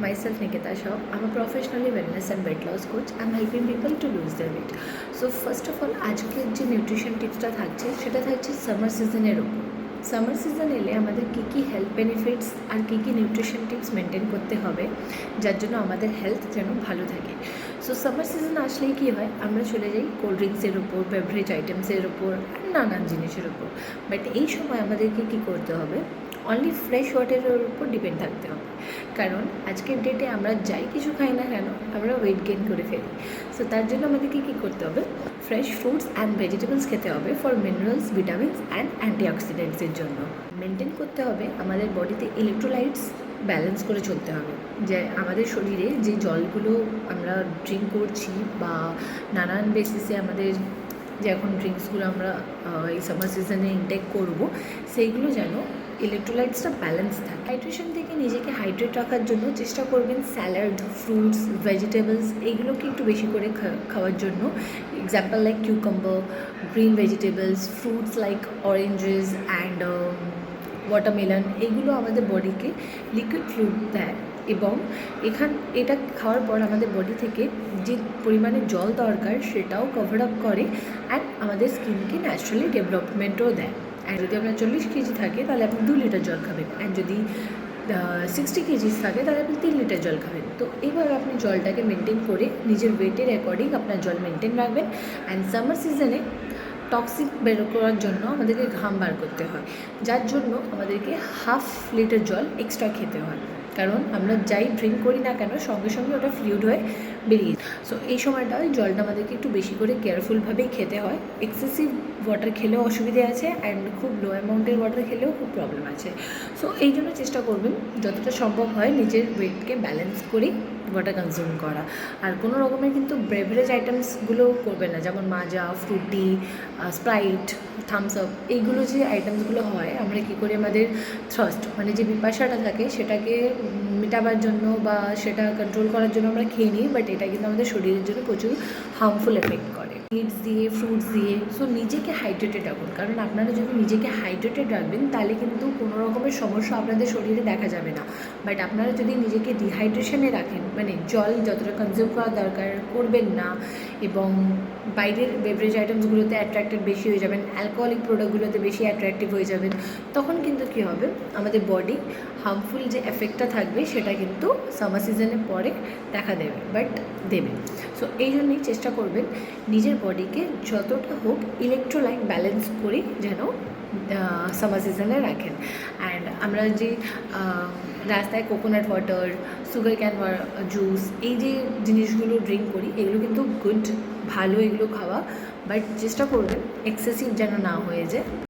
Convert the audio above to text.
myself Nikita Shah. I'm a professionally wellness and weight loss coach. I'm helping people to lose their weight. So first of all, আজকের যে nutrition টিপসটা থাকছে সেটা থাকছে summer সিজনের উপর। সামার সিজন এলে আমাদের কী কী হেলথ বেনিফিটস আর কী কী নিউট্রিশন টিপস মেনটেন করতে হবে যার জন্য আমাদের হেলথ যেন ভালো থাকে। সো সামার সিজন আসলেই কী হয়, আমরা চলে যাই কোল্ড ড্রিঙ্কসের ওপর, বেভারেজ আইটেমসের ওপর আর নানান জিনিসের ওপর। বাট এই সময় আমাদেরকে কী করতে হবে, অনলি ফ্রেশ ওয়াটারের উপর ডিপেন্ড থাকতে হবে। কারণ আজকের ডেটে আমরা যাই কিছু খাই না কেন আমরা ওয়েট গেইন করে ফেলি। সো তার জন্য আমাদেরকে কী করতে হবে, ফ্রেশ ফ্রুটস অ্যান্ড ভেজিটেবলস খেতে হবে ফর মিনারেলস, ভিটামিনস অ্যান্ড অ্যান্টিঅক্সিডেন্টসের জন্য। মেনটেন করতে হবে আমাদের বডিতে ইলেকট্রোলাইটস ব্যালেন্স করে চলতে হবে। যে আমাদের শরীরে যে জলগুলো আমরা ড্রিঙ্ক করছি বা নানান বেসিসে আমাদের যে এখন ড্রিঙ্কসগুলো আমরা এই সামার সিজনে ইনটেক করব, সেইগুলো যেন ইলেকট্রোলাইটসটা ব্যালেন্স থাকে। হাইড্রেশন থেকে নিজেকে হাইড্রেট রাখার জন্য চেষ্টা করবেন স্যালাড, ফ্রুটস, ভেজিটেবলস এইগুলোকে একটু বেশি করে খাওয়ার জন্য। Example like cucumber, green vegetables, fruits like oranges and watermelon, এগুলো আমাদের বডিকে লিকুইড ফ্লুইড দেয় এবং এটা খাওয়ার পর আমাদের বডি থেকে যে পরিমাণে জল দরকার সেটাও কভার আপ করে অ্যান্ড আমাদের স্কিনকে ন্যাচারালি ডেভেলপমেন্টও দেয়। অ্যান্ড যদি আপনার 40 কেজি থাকে তাহলে আপনি 2 লিটার জল খাবেন, অ্যান্ড যদি 60 কেজিস থাকে তাহলে আপনি 3 লিটার জল খাবেন। তো এইভাবে আপনি জলটাকে মেনটেন করে নিজের ওয়েটের অ্যাকর্ডিং আপনার জল মেনটেন রাখবেন। অ্যান্ড সামার সিজনে টক্সিক বের করার জন্য আমাদেরকে ঘাম বার করতে হয়, যার জন্য আমাদেরকে হাফ লিটার জল এক্সট্রা খেতে হয়। কারণ আমরা যাই ড্রিঙ্ক করি না কেন সঙ্গে সঙ্গে ওটা ফ্লুইড হয়ে বেরিয়ে। সো এই সময়টায় জলটা আমাদেরকে একটু বেশি করে কেয়ারফুলভাবেই খেতে হয়। এক্সেসিভ ওয়াটার খেলেও অসুবিধে আছে অ্যান্ড খুব লো অ্যামাউন্টের ওয়াটার খেলেও খুব প্রবলেম আছে। সো এই জন্য চেষ্টা করবেন যতটা সম্ভব হয় নিজের ওয়েটকে ব্যালেন্স করেই ওয়াটার কনজিউম করা। আর কোনো রকমের কিন্তু বেভারেজ আইটেমসগুলো করবেন না, যেমন মাজা, ফ্রুটি, স্প্রাইট, থামস আপ, এইগুলো যে আইটেমসগুলো হয় আমরা কী করি আমাদের থ্রাস্ট মানে যে পিপাসাটা থাকে সেটাকে মেটাবার জন্য বা সেটা কন্ট্রোল করার জন্য আমরা খেয়ে নিই, বাট এটা কিন্তু আমাদের শরীরের জন্য প্রচুর হার্মফুল এফেক্ট করে মিটস দিয়ে, ফ্রুটস দিয়ে। সো নিজেকে হাইড্রেটেড রাখুন, কারণ আপনারা যদি নিজেকে হাইড্রেটেড রাখবেন তাহলে কিন্তু কোনো রকমের সমস্যা আপনাদের শরীরে দেখা যাবে না। বাট আপনারা যদি নিজেকে ডিহাইড্রেশনে রাখেন, মানে জল যতটা কনজিউম করা দরকার করবেন না এবং বাইরের বেভারেজ আইটেমসগুলোতে অ্যাট্রাক্টেড বেশি হয়ে যাবেন, অ্যালকোহলিক প্রোডাক্টগুলোতে বেশি অ্যাট্রাক্টিভ হয়ে যাবেন, তখন কিন্তু কী হবে, আমাদের বডি হার্মফুল যে এফেক্টটা থাকবে সেটা কিন্তু সামার সিজনের পরে দেখা দেবে। সো এই জন্যই চেষ্টা করবেন নিজের বডিকে যতটা হোক ইলেকট্রোলাইট ব্যালেন্স করে যেন সামার সিজনে রাখেন। অ্যান্ড আমরা যে রাস্তায় coconut water, sugar cane juice, এই যে জিনিসগুলো ড্রিঙ্ক করি এগুলো কিন্তু গুড, ভালো এগুলো খাওয়া, বাট চেষ্টা করবেন এক্সেসিভ যেন না হয়ে যায়।